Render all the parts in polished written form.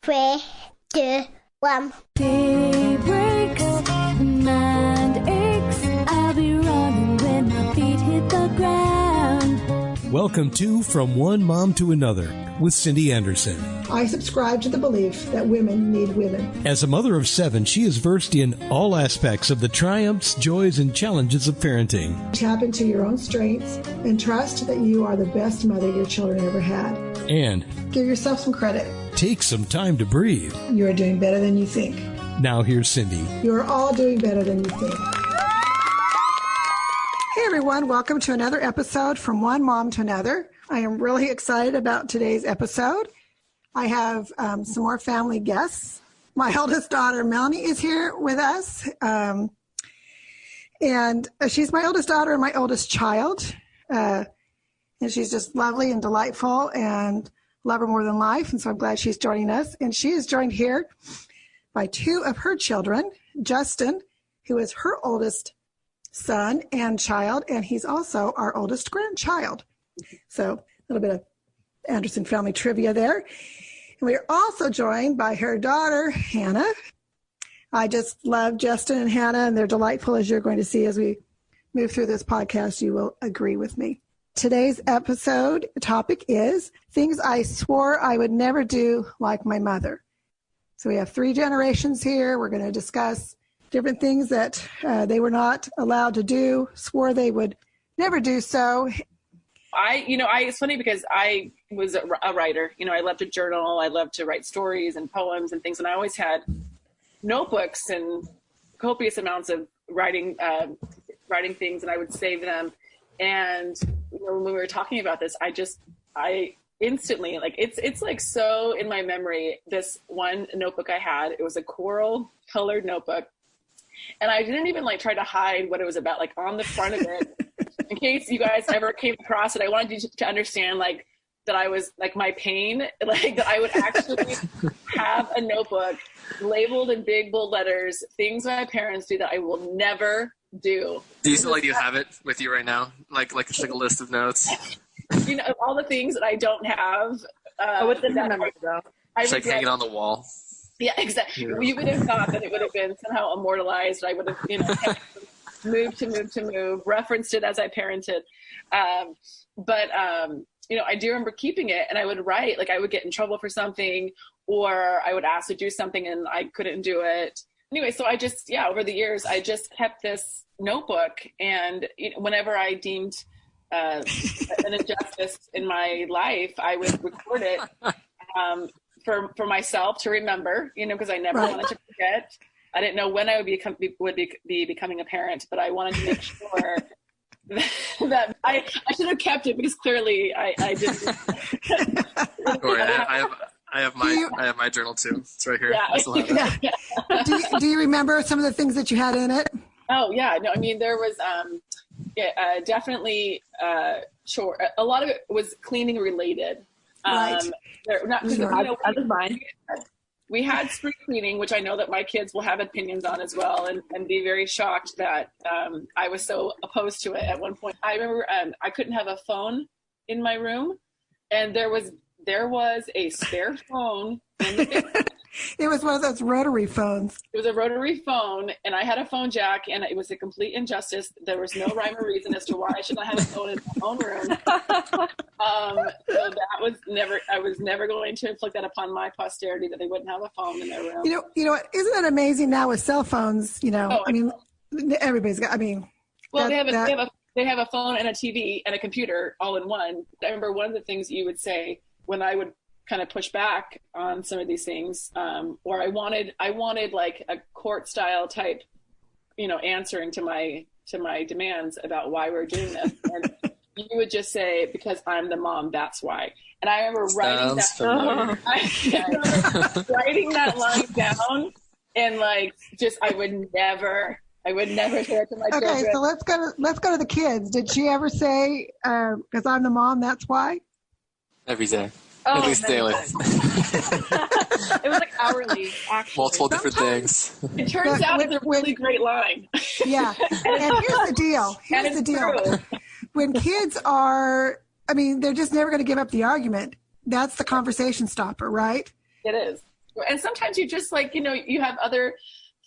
3, 2, 1. Day breaks, mind aches. I'll be running when my feet hit the ground. Welcome to From One Mom to Another with Cindy Anderson. I subscribe to the belief that women need women. As a mother of 7, she is versed in all aspects of the triumphs, joys, and challenges of parenting. Tap into your own strengths and trust that you are the best mother your children ever had. And give yourself some credit. Take some time to breathe. You are doing better than you think. Now here's Cindy. You are all doing better than you think. Hey everyone, welcome to another episode From One Mom to Another. I am really excited about today's episode. I have some more family guests. My eldest daughter, Melanie, is here with us. And she's my oldest daughter and my oldest child. And she's just lovely and delightful and love her more than life. And so I'm glad she's joining us. And she is joined here by 2 of her children, Justin, who is her oldest son and child, and he's also our oldest grandchild. So a little bit of Anderson family trivia there. And we are also joined by her daughter, Hannah. I just love Justin and Hannah, and they're delightful, as you're going to see as we move through this podcast. You will agree with me. Today's episode topic is things I swore I would never do like my mother. So we have 3 generations here. We're going to discuss different things that they were not allowed to do, swore they would never do so. It's funny because I was a writer. I loved to journal. I loved to write stories and poems and things. And I always had notebooks and copious amounts of writing things, and I would save them. And when we were talking about this, I instantly, it's like so in my memory, this one notebook I had, it was a coral colored notebook. And I didn't even try to hide what it was about, on the front of it, in case you guys ever came across it. I wanted you to understand that I was my pain, that I would actually have a notebook labeled in big bold letters, things my parents do that I will never do. Do you do you have it with you right now? It's a list of notes. All the things that I don't have. I wouldn't remember though. Just hang it on the wall. Yeah, exactly. Yeah. You would have thought that it would have been somehow immortalized. I would have, moved to move, referenced it as I parented. But I do remember keeping it, and I would write, I would get in trouble for something, or I would ask to do something and I couldn't do it. Anyway, so I just, over the years, I just kept this notebook, and whenever I deemed an injustice in my life, I would record it for myself to remember, because I never wanted to forget. I didn't know when I would be becoming a parent, but I wanted to make sure that I should have kept it, because clearly I didn't. I have my journal too. It's right here. Yeah. I still have it. Do you remember some of the things that you had in it? Oh yeah, no. I mean, there was definitely sure. A lot of it was cleaning related. Right. Mine. We had spring cleaning, which I know that my kids will have opinions on as well, and be very shocked that I was so opposed to it at one point. I remember I couldn't have a phone in my room, and there was a spare phone in the basement. It was one of those rotary phones. It was a rotary phone, and I had a phone jack, and it was a complete injustice. There was no rhyme or reason as to why I should not have a phone in my own room. So that was never. I was never going to inflict that upon my posterity, that they wouldn't have a phone in their room. You know what? Isn't that amazing now with cell phones? Everybody's got. Well, they have a phone and a TV and a computer all in one. I remember one of the things you would say when I would kind of push back on some of these things, or I wanted a court style type, answering to my demands about why we're doing this. And you would just say, because I'm the mom, that's why. And I remember writing that line down, and I would never say it to my children. Okay, so let's go to the kids. Did she ever say, because I'm the mom, that's why? Every day. At least daily. It was hourly, actually. Multiple different things. It turns out it's a really great line. Yeah. And here's the deal. True. When kids are, they're just never going to give up the argument. That's the conversation stopper, right? It is. And sometimes you just like, you have other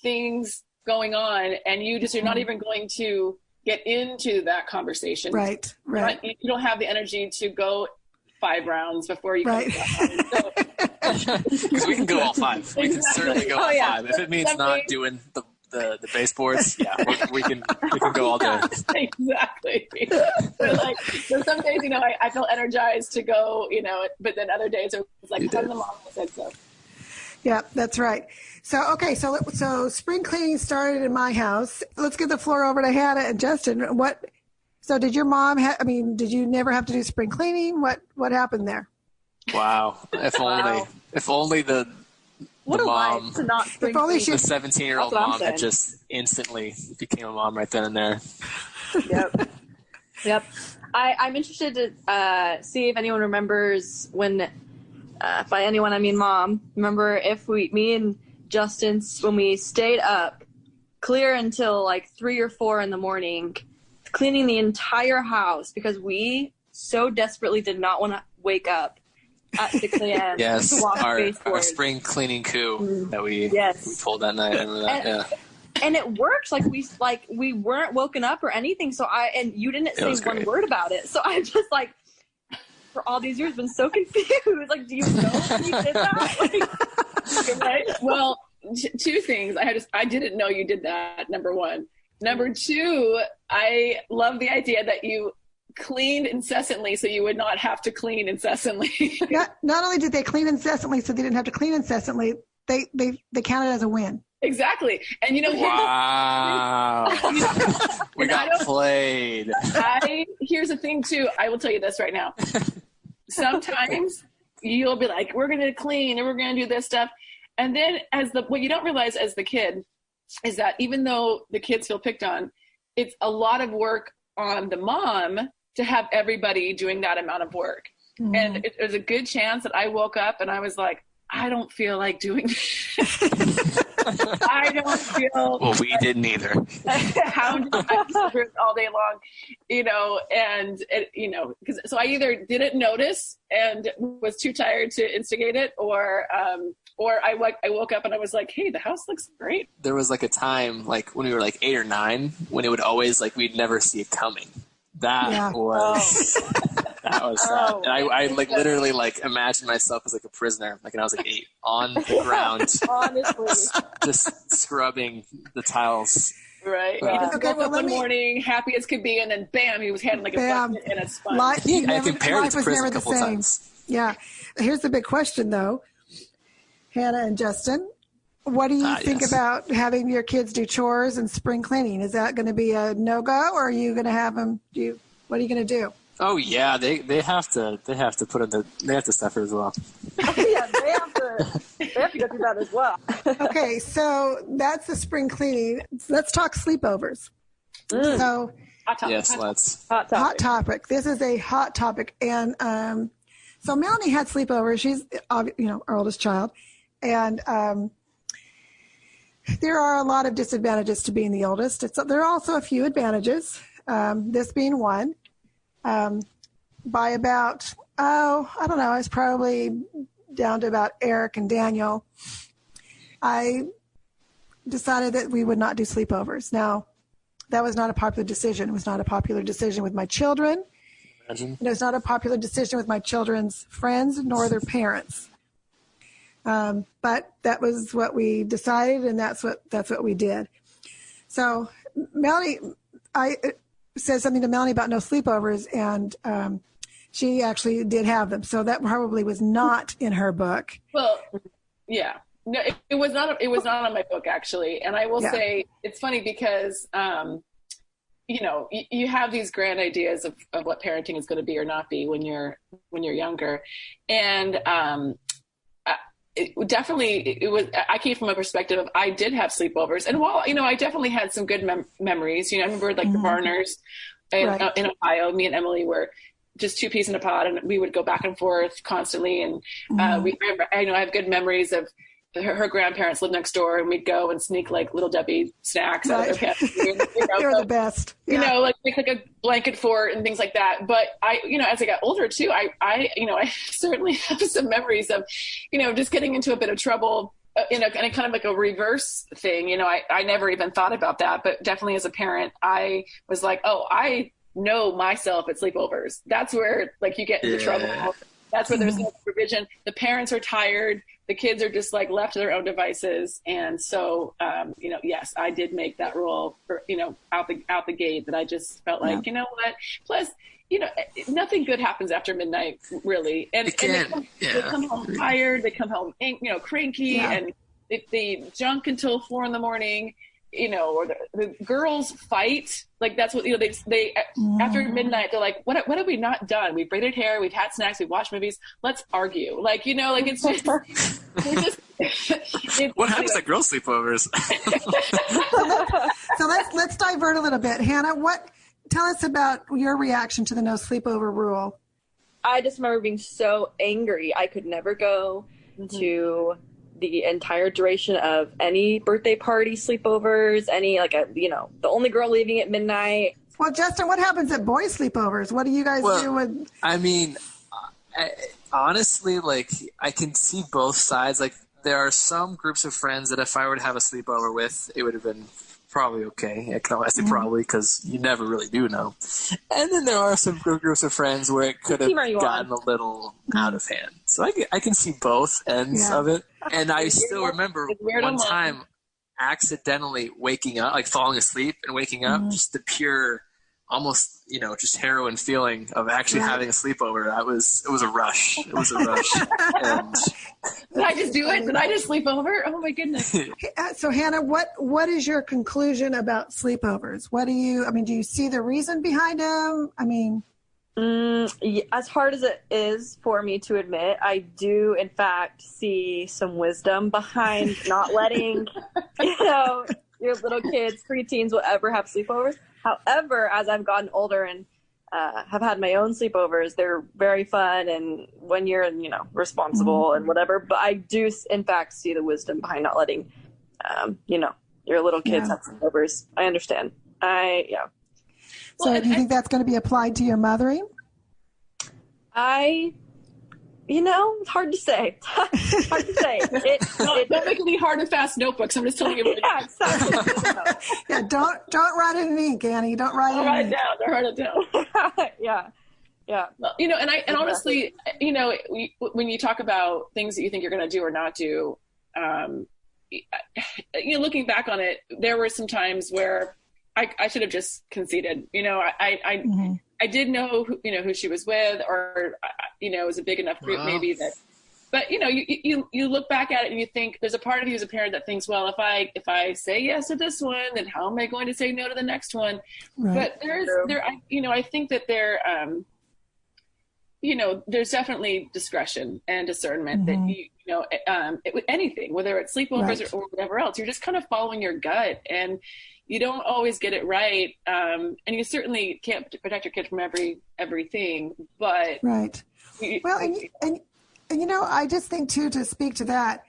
things going on and you're not even going to get into that conversation. Right. You don't have the energy to go 5 rounds before you come back. Because we can go all 5. We can certainly go all 5. If it means not Something- doing the baseboards, we can go all day. Exactly. So some days, I feel energized to go, but then other days it's like, come the mom said so. Yeah, that's right. So, okay, so spring cleaning started in my house. Let's give the floor over to Hannah and Justin. So did your mom did you never have to do spring cleaning? What happened there? Wow. If only the What a mom, life to not spring If only clean. the 17-year-old That's what I'm mom had saying. just instantly became a mom right then and there. Yep. I'm interested to see if anyone remembers when, by anyone I mean mom, remember if me and Justin, when we stayed up clear until like 3 or 4 in the morning, cleaning the entire house because we so desperately did not want to wake up at 6 a.m. Yes, to wash our baseboards. spring cleaning coup that we pulled that night. I remember that. And it worked. We weren't woken up or anything. So you didn't say one great. word about it. So I just for all these years been so confused. Like, do you know you did that? Right? Well, 2 things. I didn't know you did that. Number 1. Number 2, I love the idea that you cleaned incessantly so you would not have to clean incessantly. Not only did they clean incessantly so they didn't have to clean incessantly, they counted as a win. Exactly. And Wow. We got played. Here's the thing too. I will tell you this right now. Sometimes you'll be like, we're going to clean and we're going to do this stuff. And then what you don't realize as the kid is that even though the kids feel picked on, it's a lot of work on the mom to have everybody doing that amount of work. Mm-hmm. And there's a good chance that I woke up and I was like, I don't feel like doing this. I don't feel. Well, we didn't either. Hounded by sisters all day long, so I either didn't notice and was too tired to instigate it, or I woke up and I was like, hey, the house looks great. There was like a time, like when we were like 8 or 9, when it would always we'd never see it coming. That was sad. And I literally imagined myself as a prisoner, and I was 8 on the ground, Honestly. just scrubbing the tiles. Right. He just woke up one morning, happy as could be, and then bam, he was handing a bucket and a sponge. I compared it to prison a couple times. Yeah. Here's the big question, though, Hannah and Justin. What do you think about having your kids do chores and spring cleaning? Is that going to be a no-go, or are you going to have them what are you going to do? Oh yeah, they have to put in they have to suffer as well. Yeah, they have to go through that as well. Okay, so that's the spring cleaning. Let's talk sleepovers. So Yes, let's. Hot topic. This is a hot topic, and so Melanie had sleepovers. She's our oldest child, and there are a lot of disadvantages to being the oldest. There are also a few advantages. This being one. By about, I don't know, I was probably down to about Eric and Daniel. I decided that we would not do sleepovers. Now, that was not a popular decision. It was not a popular decision with my children. Imagine. It was not a popular decision with my children's friends nor their parents. But that was what we decided, and that's what we did. So Melanie, I said something to Melanie about no sleepovers, and she actually did have them. So that probably was not in her book. Well, yeah. No, it was not. It was not on my book, actually. And I will say it's funny because, you have these grand ideas of what parenting is going to be or not be when you're younger, and it was. I came from a perspective of I did have sleepovers, and while I definitely had some good memories. I remember the Varners in Ohio. Me and Emily were just 2 peas in a pod, and we would go back and forth constantly. And I have good memories of her grandparents lived next door, and we'd go and sneak like Little Debbie snacks out of their pantry. They're the best. You know, like make like a blanket fort and things like that. But I, as I got older too, I certainly have some memories of, just getting into a bit of trouble in a kind of like a reverse thing. I never even thought about that, but definitely as a parent, I was like, oh, I know myself at sleepovers. That's where like you get into trouble. That's where there's no supervision. The parents are tired. The kids are just like left to their own devices. And so, yes, I did make that rule for, out the gate, that I just felt like, you know what, plus, nothing good happens after midnight, really. And they come home tired. They come home, cranky, and they junk until 4 a.m, or the girls fight. Like that's what, they after midnight, they're like, what have we not done? We've braided hair, we've had snacks, we've watched movies. Let's argue. Like, it's just, what happens at girl sleepovers? So let's divert a little bit. Hannah, tell us about your reaction to the no sleepover rule. I just remember being so angry. I could never go to the entire duration of any birthday party sleepovers, the only girl leaving at midnight. Well, Justin, what happens at boys sleepovers? What do you guys do with? I mean, honestly, like, I can see both sides. Like, there are some groups of friends that if I were to have a sleepover with, it would have been probably okay. I say probably because you never really do know. And then there are some groups of friends where it could have gotten a little out of hand. So I can see both ends of it. And I still remember one time accidentally waking up, like falling asleep and waking up, just the pure, almost, just heroin feeling of actually having a sleepover. It was a rush. It was a rush. And did I just do it? Did I just sleep over? Oh my goodness. So Hannah, what is your conclusion about sleepovers? Do you see the reason behind them? As hard as it is for me to admit, I do in fact see some wisdom behind not letting, your little kids, preteens, whatever, have sleepovers. However, as I've gotten older and have had my own sleepovers, they're very fun, and when you're, responsible and whatever. But I do, in fact, see the wisdom behind not letting, your little kids have sleepovers. I understand. So do you think that's going to be applied to your mothering? It's hard to say. Hard to say. Don't make any hard and fast notebooks. I'm just telling you. Yeah, exactly. Don't write it in ink, Annie. Don't write it in ink. Don't write it down. Yeah. Well, and honestly, when you talk about things that you think you're going to do or not do, looking back on it, there were some times where I should have just conceded. I did know who she was with, or it was a big enough group maybe that. But you look back at it and you think there's a part of you as a parent that thinks, well, if I say yes to this one, then how am I going to say no to the next one? Right. But I think that there's definitely discretion and discernment that anything, whether it's sleepovers or whatever else, you're just kind of following your gut, and you don't always get it right. And you certainly can't protect your kid from everything, but right. I just think too, to speak to that,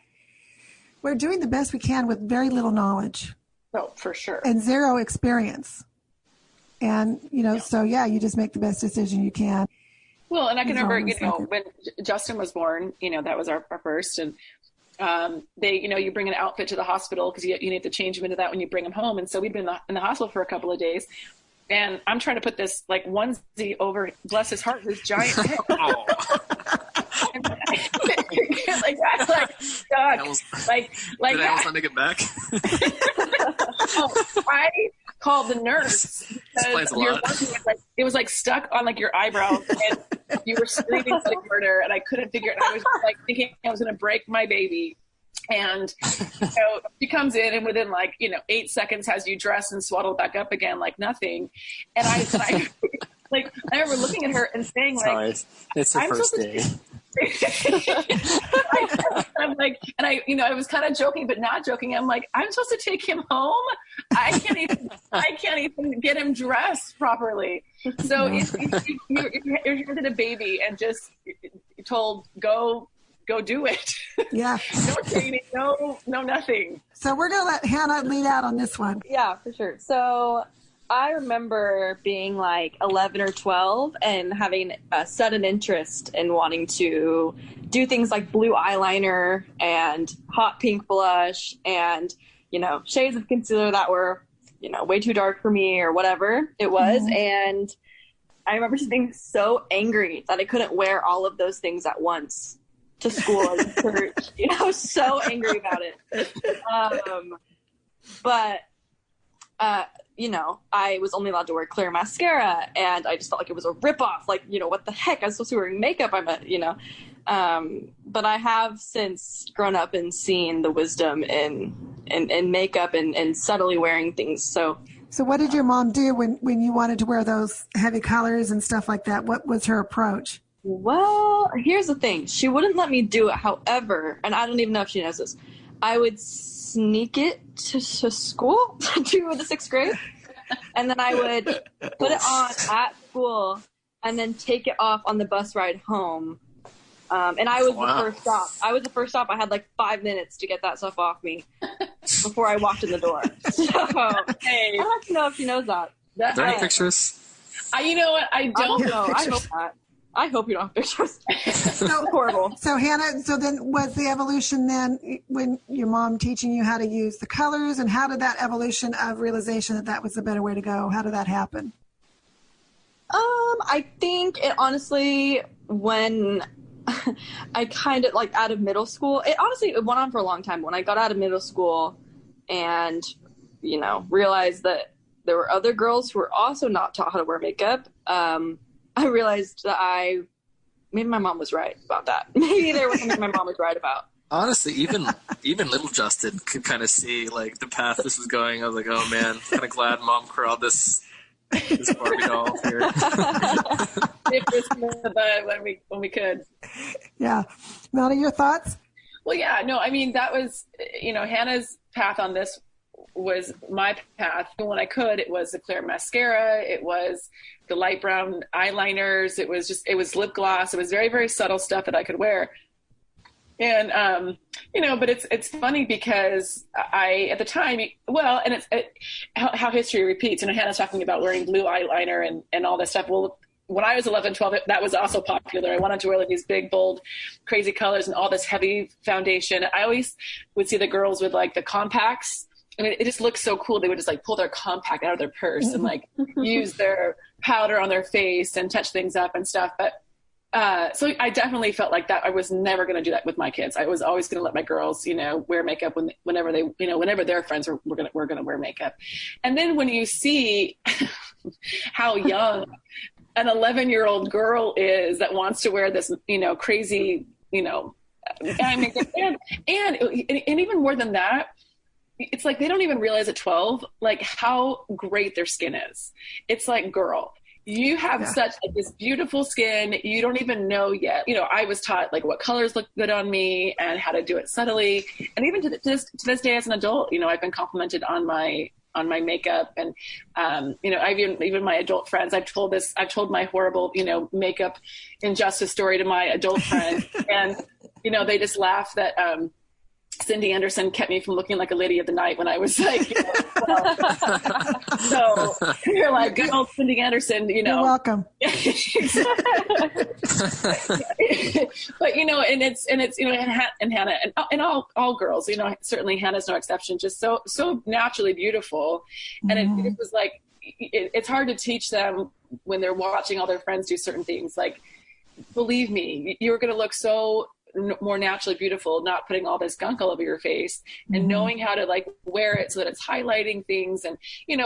we're doing the best we can with very little knowledge. Oh, for sure. And zero experience. And, so you just make the best decision you can. Well, and I can remember, when Justin was born, that was our first, and you bring an outfit to the hospital because you need to change him into that when you bring him home. And so we'd been in the hospital for a couple of days, and I'm trying to put this like onesie over, bless his heart, his giant head. Did I also make it back? I called the nurse because it was like stuck on like your eyebrow, and you were screaming like murder, and I couldn't figure it. And I was like thinking I was going to break my baby. And she comes in, and within 8 seconds has you dressed and swaddled back up again like nothing. And I remember looking at her and saying, sorry, it's the first day. I'm like, and I was kind of joking but not joking. I'm like, I'm supposed to take him home. I can't even get him dressed properly. So if you're handed a baby and just told go go do it. Yeah. No training, no nothing. So we're going to let Hannah lead out on this one. Yeah, for sure. So I remember being like 11 or 12 and having a sudden interest in wanting to do things like blue eyeliner and hot pink blush and, shades of concealer that were, way too dark for me or whatever it was. Mm-hmm. And I remember just being so angry that I couldn't wear all of those things at once to school and church. I was so angry about it. But I was only allowed to wear clear mascara, and I just felt like it was a ripoff. Like, what the heck? I was supposed to be wearing makeup. But I have since grown up and seen the wisdom in makeup and subtly wearing things. So what did your mom do when you wanted to wear those heavy colors and stuff like that? What was her approach? Well, here's the thing. She wouldn't let me do it. However, and I don't even know if she knows this, I would sneak it to school to the 6th grade. And then I would put it on at school and then take it off on the bus ride home. And I was the first stop. I had like 5 minutes to get that stuff off me before I walked in the door. So, hey, I'd like to know if she knows that. Are there any pictures? You know what? I don't know. I hope not. I hope you don't have pictures. So horrible. So Hannah, then was the evolution then when your mom teaching you how to use the colors, and how did that evolution of realization that was the better way to go? How did that happen? I think it honestly, when I kind of like out of middle school, it went on for a long time. When I got out of middle school and, realized that there were other girls who were also not taught how to wear makeup, I realized that maybe my mom was right about that. Maybe there was something my mom was right about. Honestly, even little Justin could kind of see like the path this was going. I was like, oh man, kind of glad mom corralled this Barbie doll here. If this was the bud when we could. Yeah, Melody, your thoughts? Well, yeah, no, I mean that was Hannah's path on this was my path. When I could, it was the clear mascara, it was the light brown eyeliners, it was lip gloss, it was very, very subtle stuff that I could wear. And but it's funny because I at the time, and it's how history repeats. Hannah's talking about wearing blue eyeliner and all this stuff. Well, when I was 11, 12, that was also popular. I wanted to wear like these big, bold, crazy colors and all this heavy foundation. I always would see the girls with like the compacts. I mean, it just looks so cool. They would just like pull their compact out of their purse and like use their powder on their face and touch things up and stuff. But so I definitely felt like that. I was never going to do that with my kids. I was always going to let my girls, wear makeup whenever they, whenever their friends were going to wear makeup. And then when you see how young an 11-year-old girl is that wants to wear this, crazy, makeup, and even more than that, it's like they don't even realize at 12 like how great their skin is. It's like, girl, you have such this beautiful skin. You don't even know yet. I was taught like what colors look good on me and how to do it subtly. And even to this day as an adult, I've been complimented on my makeup. And, I've even my adult friends, I've told my horrible, makeup injustice story to my adult friends. And, they just laugh that, Cindy Anderson kept me from looking like a lady of the night when I was like, 12. So you're like, good old Cindy Anderson, You're welcome. But and it's and Hannah and all girls, certainly Hannah's no exception, just so naturally beautiful. And it was like it's hard to teach them when they're watching all their friends do certain things. Like, believe me, you're going to look so more naturally beautiful, not putting all this gunk all over your face, and knowing how to like wear it so that it's highlighting things. And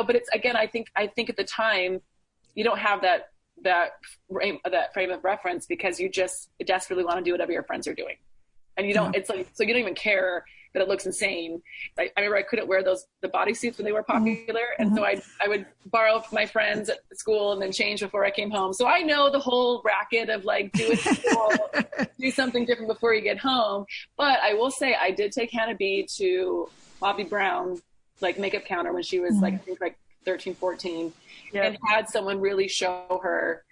but it's, again, I think at the time you don't have that frame of reference because you just desperately want to do whatever your friends are doing, and you don't. It's like, so you don't even care that it looks insane. I remember I couldn't wear the bodysuits when they were popular, and so I would borrow from my friends at school and then change before I came home. So I know the whole racket of like do it at school, do something different before you get home. But I will say I did take Hannah B to Bobbi Brown like makeup counter when she was like I think like 13, 14, and had someone really show her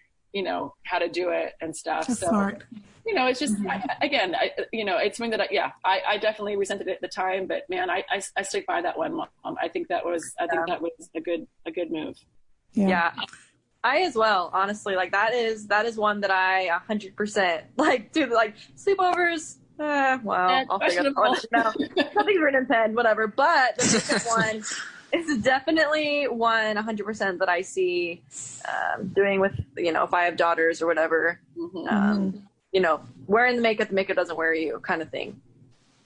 how to do it and stuff. That's so, smart. It's just, it's something that I definitely resented it at the time, but man, I stick by that one, Mom. I think that was a good move. Yeah. I as well, honestly, like that is one that I 100% like do, like sleepovers. I'll figure it out. No, nothing's written in pen, whatever. But the second one is definitely 100% that I see doing with, if I have daughters or whatever. Wearing the makeup doesn't wear you kind of thing.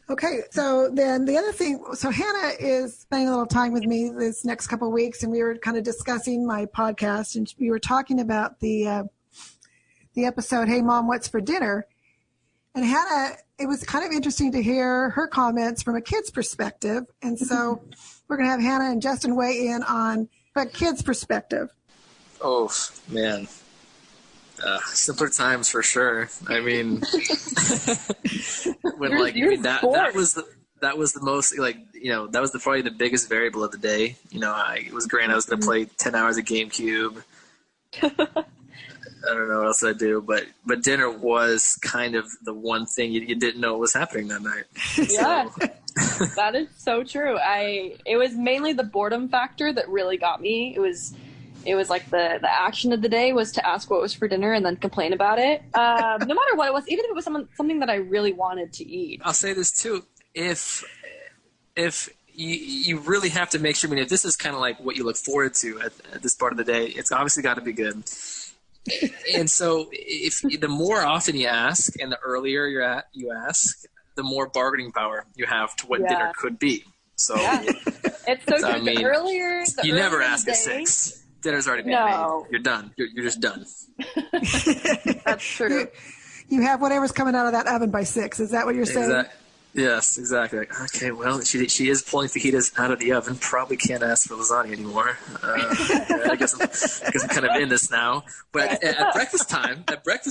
Okay, so then the other thing, so Hannah is spending a little time with me this next couple of weeks, and we were kind of discussing my podcast, and we were talking about the episode, Hey Mom, What's for Dinner? And Hannah, it was kind of interesting to hear her comments from a kid's perspective, and so we're going to have Hannah and Justin weigh in on a kid's perspective. Oh, man. Simpler times for sure. I mean, when that was the most, that was probably the biggest variable of the day. It was great. I was going to play 10 hours of GameCube. I don't know what else I'd do, but dinner was kind of the one thing you didn't know was happening that night. Yeah, that is so true. It was mainly the boredom factor that really got me. It was like the action of the day was to ask what was for dinner and then complain about it. No matter what it was, even if it was something that I really wanted to eat. I'll say this too. If you really have to make sure, if this is kind of like what you look forward to at this part of the day, it's obviously got to be good. And so if the more often you ask and the earlier you ask, the more bargaining power you have to what dinner could be. So it's so true. The earlier you never ask at 6. Dinner's already been made. You're done. You're just done. That's true. You have whatever's coming out of that oven by 6. Is that what you're saying? Yes, exactly. Okay, well, she is pulling fajitas out of the oven. Probably can't ask for lasagna anymore. I guess I'm kind of in this now. But at breakfast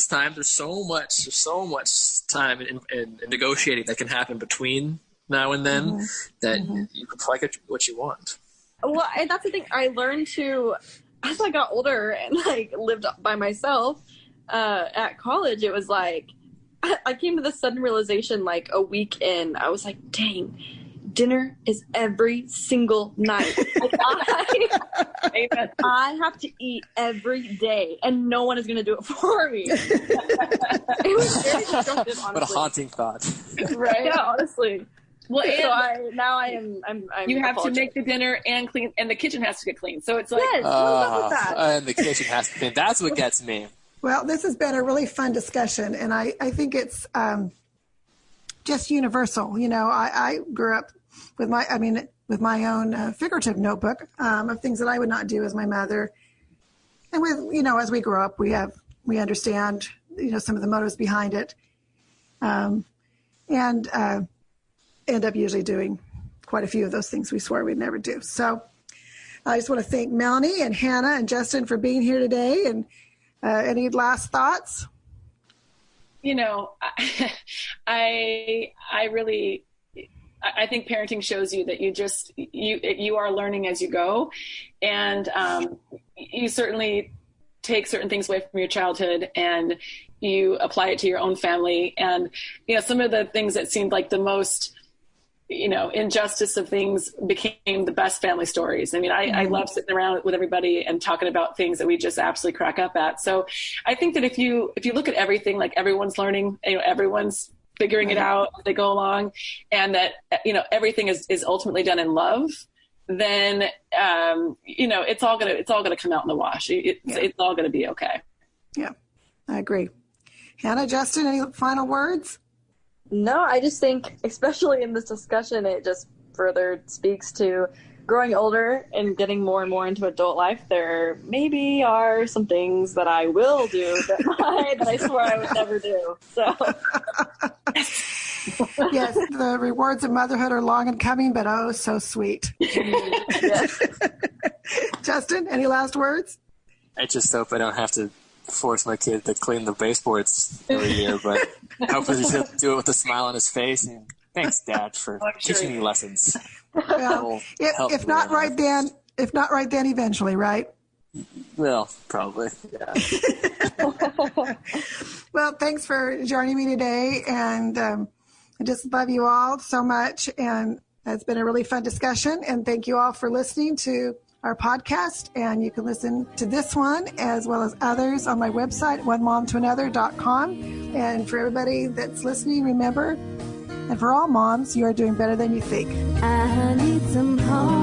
time, there's so much time in negotiating that can happen between now and then that you can probably get what you want. Well, and that's the thing. I learned to, as I got older and lived by myself at college, it was like I came to this sudden realization a week in. I was like, dang, dinner is every single night. I have to eat every day, and no one is going to do it for me. It was very destructive, honestly. What a haunting thought. Right? Yeah, honestly. Well, so I'm you have to make the dinner and clean, and the kitchen has to get clean. So it's like, and the kitchen has to clean. That's what gets me. Well, this has been a really fun discussion, and I think it's just universal. I grew up with my own figurative notebook of things that I would not do as my mother, and with as we grow up, we understand some of the motives behind it, and end up usually doing quite a few of those things we swore we'd never do. So I just want to thank Melanie and Hannah and Justin for being here today. And any last thoughts? I think parenting shows you that you are learning as you go. And you certainly take certain things away from your childhood and you apply it to your own family. And, some of the things that seemed like the most, injustice of things became the best family stories. I love sitting around with everybody and talking about things that we just absolutely crack up at. So I think that if you look at everything, like everyone's learning, everyone's figuring it out as they go along, and that, everything is ultimately done in love, then, it's all going to come out in the wash. It's all going to be okay. Yeah, I agree. Hannah, Justin, any final words? No, I just think, especially in this discussion, it just further speaks to growing older and getting more and more into adult life. There maybe are some things that I will do that I swore I would never do. So, yes, the rewards of motherhood are long in coming, but oh, so sweet. Yes. Justin, any last words? I just hope I don't have to force my kid to clean the baseboards every year, but hopefully he'll do it with a smile on his face. And thanks, Dad, for teaching me lessons. Well, if not right then, eventually, right? Well, probably. Yeah. Well, thanks for joining me today, and I just love you all so much, and it's been a really fun discussion, and thank you all for listening to our podcast, and you can listen to this one as well as others on my website, onemomtoanother.com. And for everybody that's listening, remember, and for all moms, you are doing better than you think. I need some home.